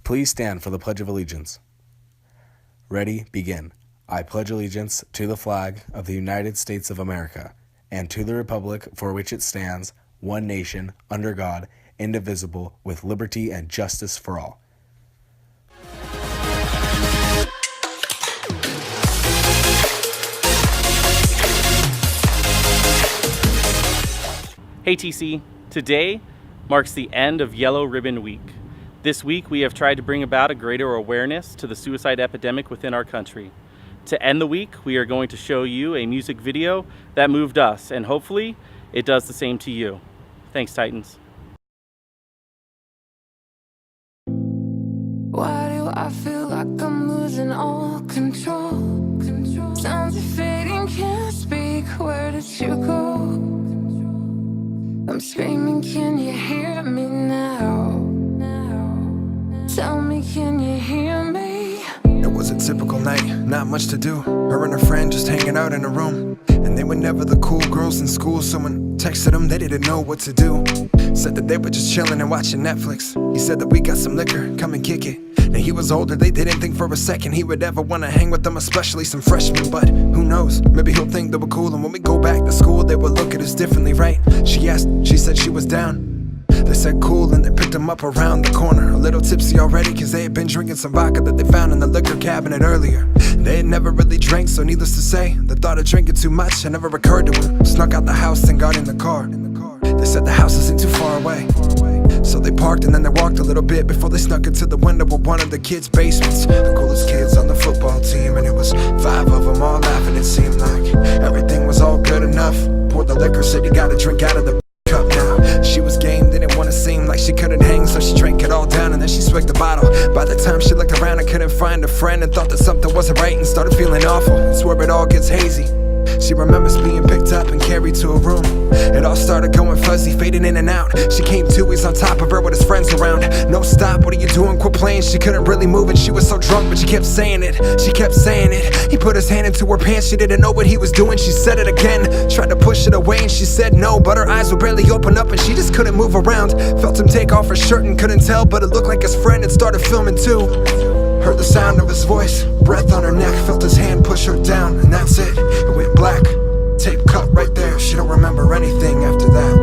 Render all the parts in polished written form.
Please stand for the Pledge of Allegiance. Ready, begin. I pledge allegiance to the flag of the United States of America and to the republic for which it stands, one nation, under God, indivisible, with liberty and justice for all. Hey TC, today marks the end of Yellow Ribbon Week. This week we have tried to bring about a greater awareness to the suicide epidemic within our country. To end the week, we are going to show you a music video that moved us, and hopefully it does the same to you. Thanks, Titans. Why do I feel like I'm losing all control? Sounds are fading, can't speak, where did you go? I'm screaming, can you hear me now? Tell me, can you hear me? It was a typical night, not much to do. Her and her friend just hanging out in a room. And they were never the cool girls in school. Someone texted them, they didn't know what to do. Said that they were just chilling and watching Netflix. He said that we got some liquor, come and kick it. Now he was older, they didn't think for a second he would ever want to hang with them, especially some freshmen. But who knows, maybe he'll think they were cool. And when we go back to school, they will look at us differently, right? She asked, she said she was down. They said cool, and they picked him up around the corner. A little tipsy already, cause they had been drinking some vodka that they found in the liquor cabinet earlier. They had never really drank, so needless to say, the thought of drinking too much had never occurred to them. Snuck out the house and got in the car. They said the house isn't too far away, so they parked and then they walked a little bit before they snuck into the window of one of the kids' basements. The coolest kids on the football team, and it was 5 of them all laughing. It seemed like everything was all good enough. Poured the liquor, said you gotta drink out of the cup now. She was game, didn't want to seem like she couldn't hang, so she drank it all down and then she swigged the bottle. By the time she looked around, I couldn't find a friend and thought that something wasn't right and started feeling awful. It's where it all gets hazy. She remembers being picked up and carried to a room. It all started going fuzzy, fading in and out. She came to, he's on top of her with his friends around. No, stop, what are you doing? Quit playing. She couldn't really move and she was so drunk, but she kept saying it. She kept saying it. He put his hand into her pants, she didn't know what he was doing. She said it again, tried to push it away and she said no, but her eyes would barely open up and she just couldn't move around. Felt him take off her shirt and couldn't tell, but it looked like his friend had started filming too. Heard the sound of his voice, breath on her neck, felt his hand push her down, and that's it. It went black, tape cut right there. She don't remember anything after that.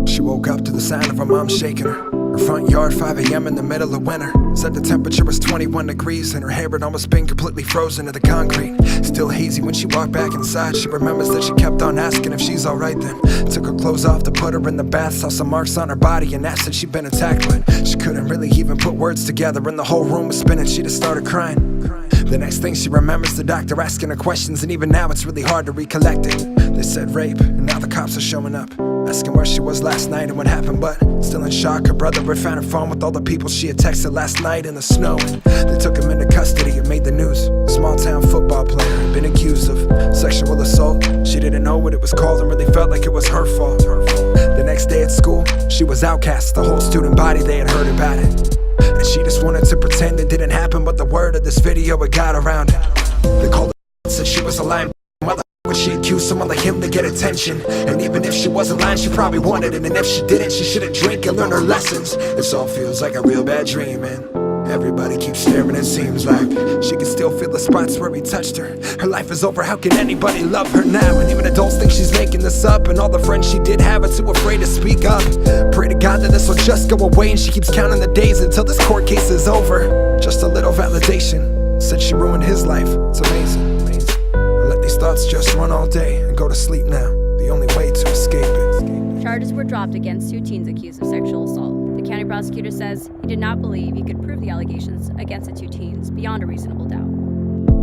She woke up to the sound of her mom shaking her. Her front yard, 5 a.m. in the middle of winter. Said the temperature was 21 degrees and her hair had almost been completely frozen to the concrete. Still hazy when she walked back inside. She remembers that she kept on asking if she's alright then. Took her clothes off to put her in the bath. Saw some marks on her body and asked if she'd been attacked, but she couldn't really even put words together and the whole room was spinning. She just started crying. The next thing she remembers, the doctor asking her questions, and even now it's really hard to recollect it. They said rape, and now the cops are showing up, asking where she was last night and what happened, but still in shock. Her brother had found her phone with all the people she had texted last night in the snow. They took him into custody, it made the news. Small town football player had been accused of sexual assault. She didn't know what it was called and really felt like it was her fault. The next day at school, she was outcast. The whole student body, they had heard about it, and she just wanted to pretend it didn't happen, but the word of this video, it got around. They called her, said she was a lying mother. When she accused someone like him to get attention, and even if she wasn't lying, she probably wanted it. And if she didn't, she should've drank and learned her lessons. This all feels like a real bad dream, and everybody keeps staring. It seems like she can still feel the spots where he touched her. Her life is over, how can anybody love her now? And even adults think she's making this up, and all the friends she did have are too afraid to speak up. Pray to God that this will just go away, and she keeps counting the days until this court case is over. Just a little validation, said she ruined his life. It's amazing. Let these thoughts just run all day and go to sleep now, the only way to escape it. Charges were dropped against 2 teens accused of sexual assault. The county prosecutor says he did not believe he could prove the allegations against the 2 teens beyond a reasonable doubt.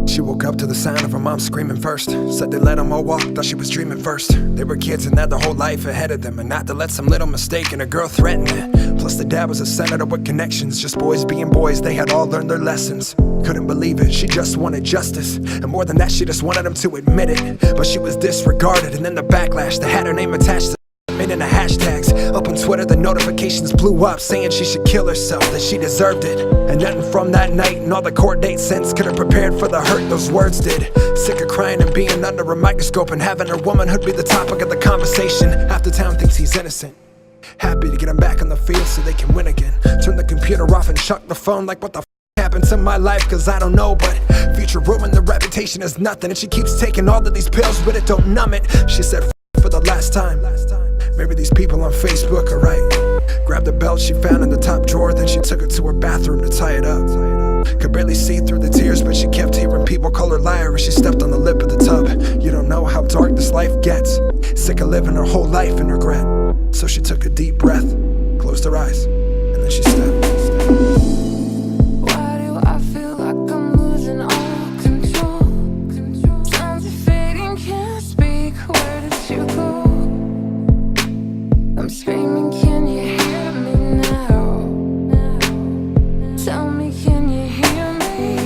She woke up to the sound of her mom screaming first. Said they let them all walk, thought she was dreaming first. They were kids and had their whole life ahead of them, and not to let some little mistake and a girl threaten it. Plus the dad was a senator with connections. Just boys being boys, they had all learned their lessons. Couldn't believe it, she just wanted justice, and more than that, she just wanted him to admit it. But she was disregarded, and then the backlash that had her name attached to made into hashtags. Up on Twitter, the notifications blew up, saying she should kill herself, that she deserved it. And nothing from that night and all the court dates since could have prepared for the hurt those words did. Sick of crying and being under a microscope and having her womanhood be the topic of the conversation. Half the town thinks he's innocent. Happy to get him back on the field so they can win again. Turn the computer off and chuck the phone like what the happened to my life, cause I don't know. But future ruin, the reputation is nothing, and she keeps taking all of these pills but it don't numb it. She said for the last time. Maybe these people on Facebook are right. Grabbed the belt she found in the top drawer, then she took it to her bathroom to tie it up. Could barely see through the tears, but she kept hearing people call her liar as she stepped on the lip of the tub. You don't know how dark this life gets. Sick of living her whole life in regret. So she took a deep breath, closed her eyes, and then she stepped. Why do I feel like I'm losing all control? Sounds are fading, can't speak. Where did you go? I'm screaming, can you hear me now? Tell me, can you hear me?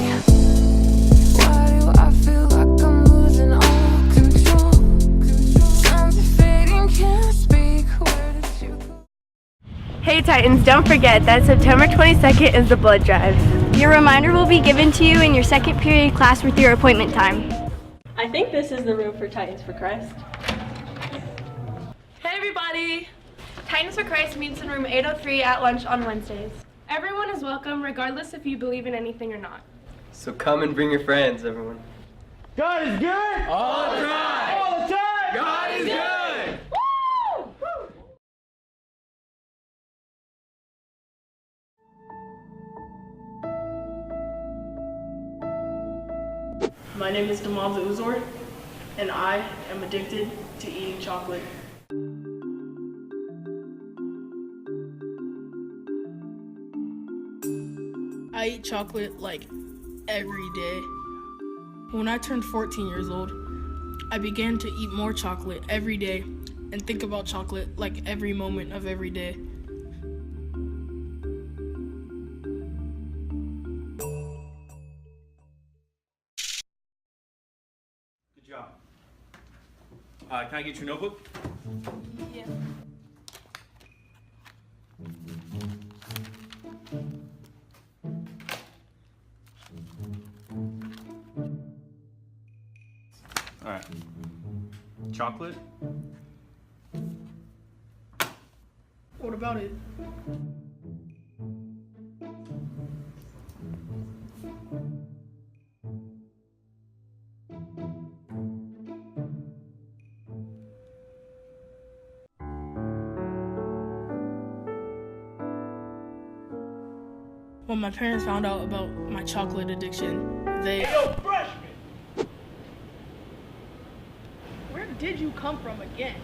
Why do I feel like I'm losing all control? Sounds are fading, can't speak. Where did you go? Hey Titans, don't forget that September 22nd is the blood drive. Your reminder will be given to you in your second period class with your appointment time. I think this is the room for Titans for Christ. Hey everybody! Titans for Christ meets in room 803 at lunch on Wednesdays. Everyone is welcome regardless if you believe in anything or not. So come and bring your friends, everyone. God is good! All the time! All the time! God is good! My name is Damalza Uzor, and I am addicted to eating chocolate. I eat chocolate like every day. When I turned 14 years old, I began to eat more chocolate every day and think about chocolate like every moment of every day. Good job. Can I get your notebook? Yeah. All right. Chocolate. What about it? When my parents found out about my chocolate addiction, they... Hey, yo, freshman! Where did you come from again?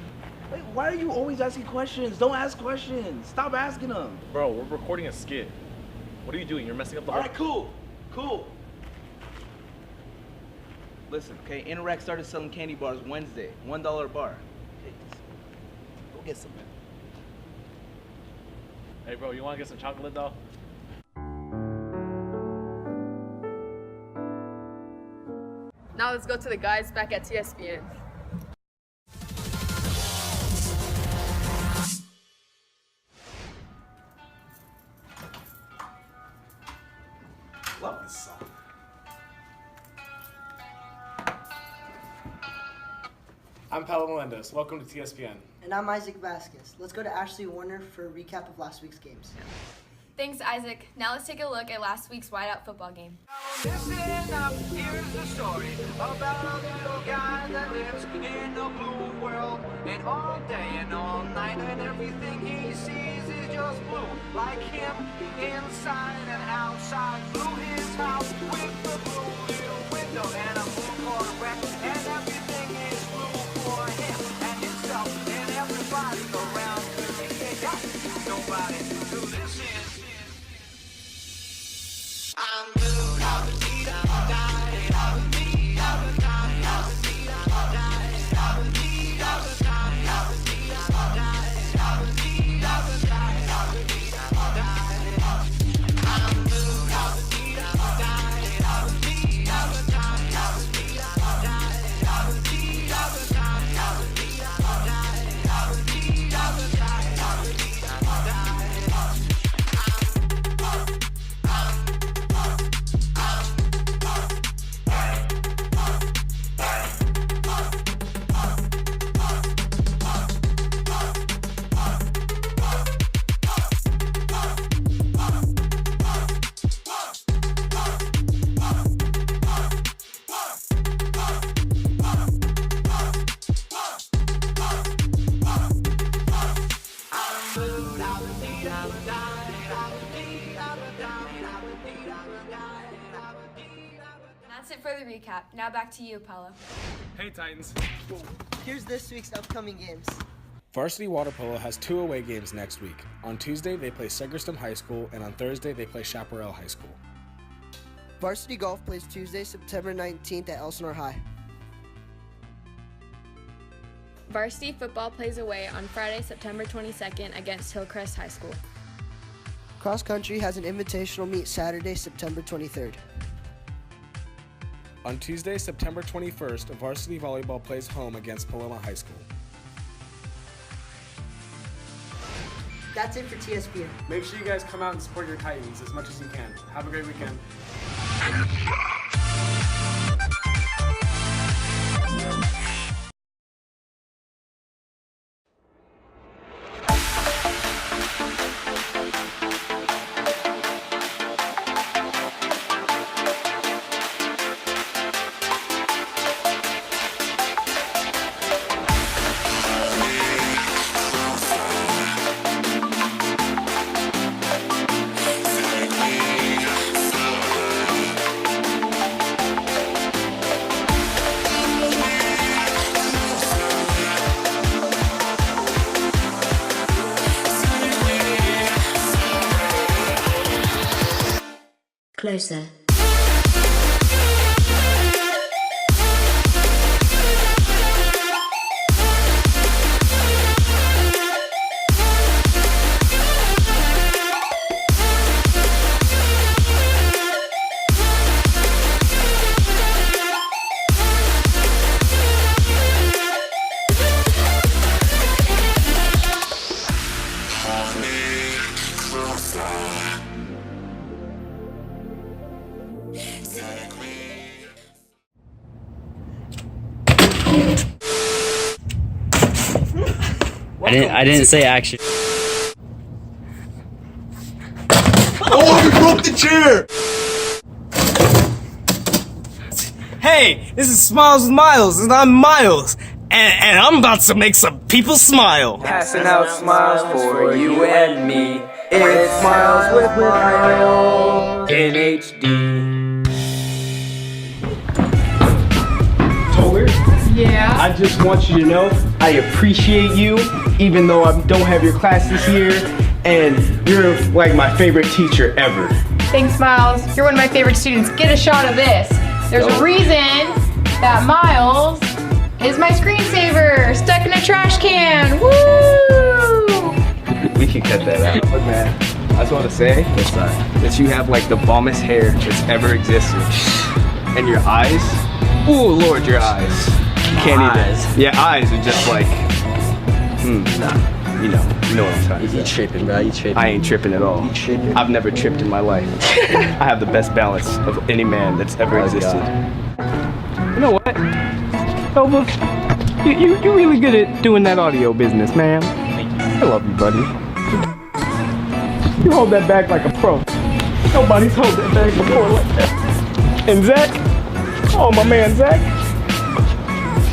Wait, why are you always asking questions? Don't ask questions. Stop asking them. Bro, we're recording a skit. What are you doing? You're messing up the whole... All right, cool. Listen, okay, Interact started selling candy bars Wednesday, $1 a bar. Hey, go get some, man. Hey, bro, you want to get some chocolate, though? Now let's go to the guys back at TSPN. Love this song. I'm Paolo Melendez. Welcome to TSPN. And I'm Isaac Vasquez. Let's go to Ashley Warner for a recap of last week's games. Thanks, Isaac. Now let's take a look at last week's whiteout football game. Listen up, here's the story about a little guy that lives in a blue world. And all day and all night, and everything he sees is just blue. Like him, inside and outside. Blue his house with the blue little window and a blue Corvette. And everything is blue for him and himself and everybody around him. He got nobody to listen. I'm blue. That's it for the recap. Now back to you, Paolo. Hey, Titans. Here's this week's upcoming games. Varsity Water Polo has 2 away games next week. On Tuesday, they play Segerstam High School, and on Thursday, they play Chaparral High School. Varsity Golf plays Tuesday, September 19th at Elsinore High. Varsity football plays away on Friday, September 22nd against Hillcrest High School. Cross country has an invitational meet Saturday, September 23rd. On Tuesday, September 21st, Varsity Volleyball plays home against Paloma High School. That's it for TSPN. Make sure you guys come out and support your Titans as much as you can. Have a great weekend. Closer. I didn't say action. Oh, you broke the chair! Hey, this is Smiles with Miles, and I'm Miles, and I'm about to make some people smile. Passing out smiles for you and me. It's Smiles with Miles in HD. Toller? Yeah? I just want you to know I appreciate you, even though I don't have your class this year, and you're like my favorite teacher ever. Thanks, Miles. You're one of my favorite students. Get a shot of this. There's a reason that Miles is my screensaver stuck in a trash can. Woo! We can cut that out. Look, man, I just want to say that you have like the bombest hair that's ever existed. And your eyes, oh Lord, your eyes. You can't even. Yeah, eyes are just like, nah. You know what I'm talking about. You tripping, bro, you tripping. I ain't tripping at all. You tripping. I've never tripped in my life. I have the best balance of any man that's ever existed. You know what? Elba, you're really good at doing that audio business, man. I love you, buddy. You hold that bag like a pro. Nobody's held that bag before like that. And Zach, oh my man Zach,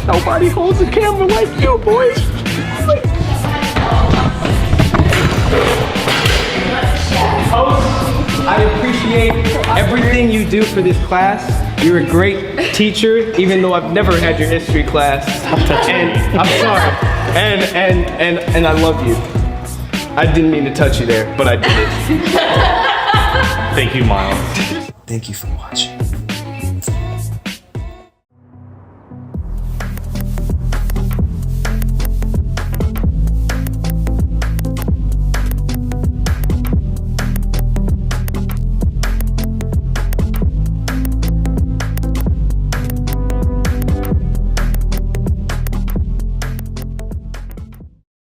nobody holds a camera like you, boy. I appreciate everything you do for this class. You're a great teacher, even though I've never had your history class. And I'm sorry. And I love you. I didn't mean to touch you there, but I did it. Thank you, Miles. Thank you for watching.